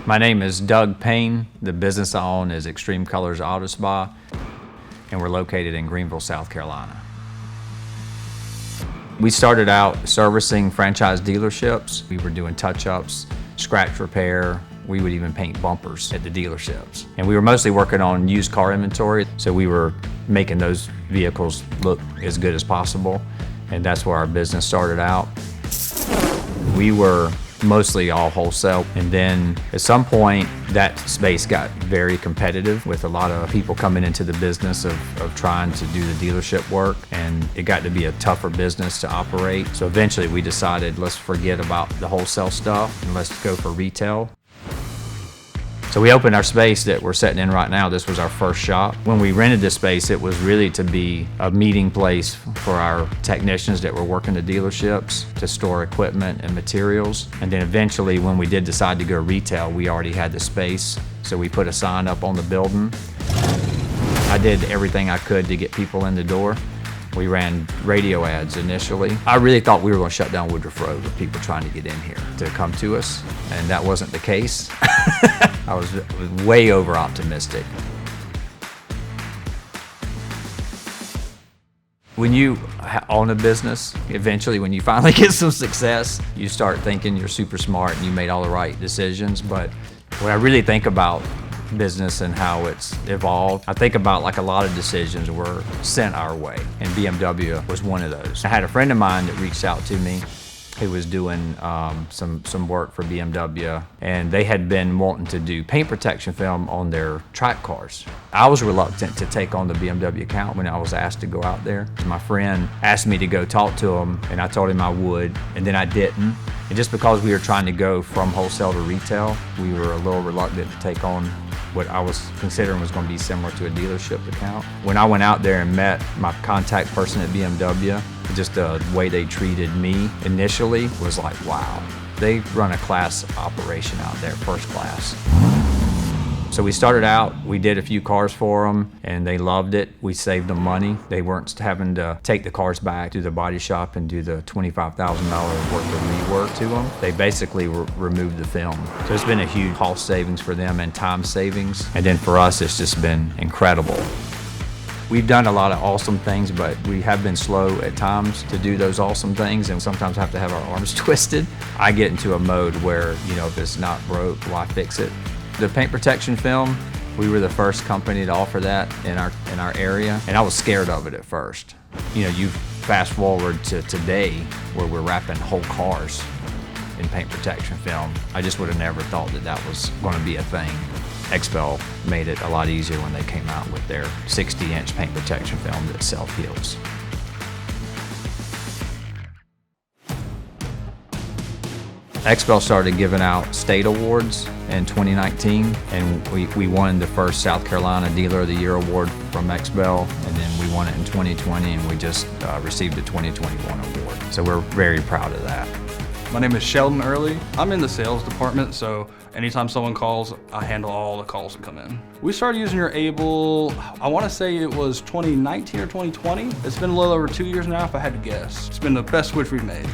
My name is Doug Payne. The business I own is Extreme Colors Auto Spa, and we're located in Greenville, South Carolina. We started out servicing franchise dealerships. We were doing touch-ups, scratch repair. We would even paint bumpers at the dealerships. And we were mostly working on used car inventory, so we were making those vehicles look as good as possible, and that's where our business started out. We were mostly all wholesale, and then at some point that space got very competitive with a lot of people coming into the business of trying to do the dealership work, and it got to be a tougher business to operate. So eventually we decided, let's forget about the wholesale stuff and let's go for retail. So we opened our space that we're sitting in right now. This was our first shop. When we rented this space, it was really to be a meeting place for our technicians that were working the dealerships to store equipment and materials. And then eventually, when we did decide to go retail, we already had the space. So we put a sign up on the building. I did everything I could to get people in the door. We ran radio ads initially. I really thought we were going to shut down Woodruff Road with people trying to get in here to come to us, and that wasn't the case. I was way over optimistic. When you own a business, eventually when you finally get some success, you start thinking you're super smart and you made all the right decisions. But when I really think about business and how it's evolved, I think about like a lot of decisions were sent our way, and BMW was one of those. I had a friend of mine that reached out to me who was doing some work for BMW, and they had been wanting to do paint protection film on their track cars. I was reluctant to take on the BMW account when I was asked to go out there. My friend asked me to go talk to him, and I told him I would, and then I didn't. And just because we were trying to go from wholesale to retail, we were a little reluctant to take on what I was considering was going to be similar to a dealership account. When I went out there and met my contact person at BMW, just the way they treated me initially was like, wow. They run a class operation out there, first class. So we started out, we did a few cars for them, and they loved it. We saved them money. They weren't having to take the cars back to the body shop and do the $25,000 worth of rework to them. They basically removed the film. So it's been a huge cost savings for them and time savings. And then for us, it's just been incredible. We've done a lot of awesome things, but we have been slow at times to do those awesome things, and sometimes have to have our arms twisted. I get into a mode where, if it's not broke, why fix it? The paint protection film, we were the first company to offer that in our area, and I was scared of it at first. You fast forward to today where we're wrapping whole cars in paint protection film. I just would have never thought that was going to be a thing. XPEL made it a lot easier when they came out with their 60-inch paint protection film that self-heals. XPEL started giving out state awards in 2019, and we won the first South Carolina Dealer of the Year award from XPEL, and then we won it in 2020, and we just received a 2021 award. So we're very proud of that. My name is Sheldon Early. I'm in the sales department, so anytime someone calls, I handle all the calls that come in. We started using your Able, I want to say it was 2019 or 2020. It's been a little over 2 years now if I had to guess. It's been the best switch we've made.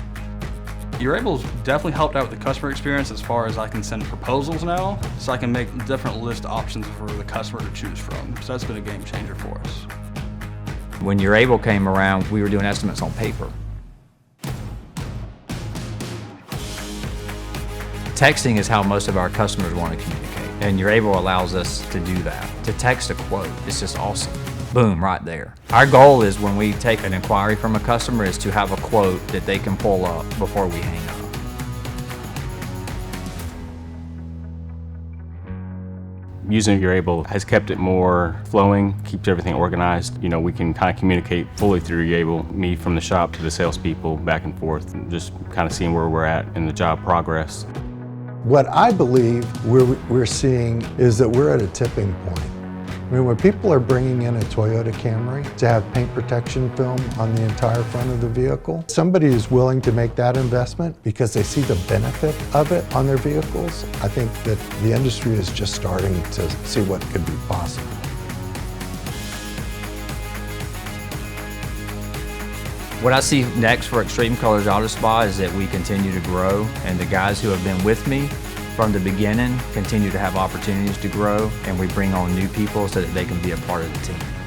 Your Able's definitely helped out with the customer experience as far as I can send proposals now, so I can make different list options for the customer to choose from. So that's been a game changer for us. When your Able came around, we were doing estimates on paper. Texting is how most of our customers want to communicate, and your Able allows us to do that. To text a quote, it's just awesome. Boom, right there. Our goal is when we take an inquiry from a customer is to have a quote that they can pull up before we hang up. Using your Able has kept it more flowing, keeps everything organized. We can kind of communicate fully through your Able, me from the shop to the salespeople, back and forth, just kind of seeing where we're at in the job progress. What I believe we're seeing is that we're at a tipping point. When people are bringing in a Toyota Camry to have paint protection film on the entire front of the vehicle, somebody is willing to make that investment because they see the benefit of it on their vehicles. I think that the industry is just starting to see what could be possible. What I see next for Extreme Colors Auto Spa is that we continue to grow, and the guys who have been with me from the beginning continue to have opportunities to grow, and we bring on new people so that they can be a part of the team.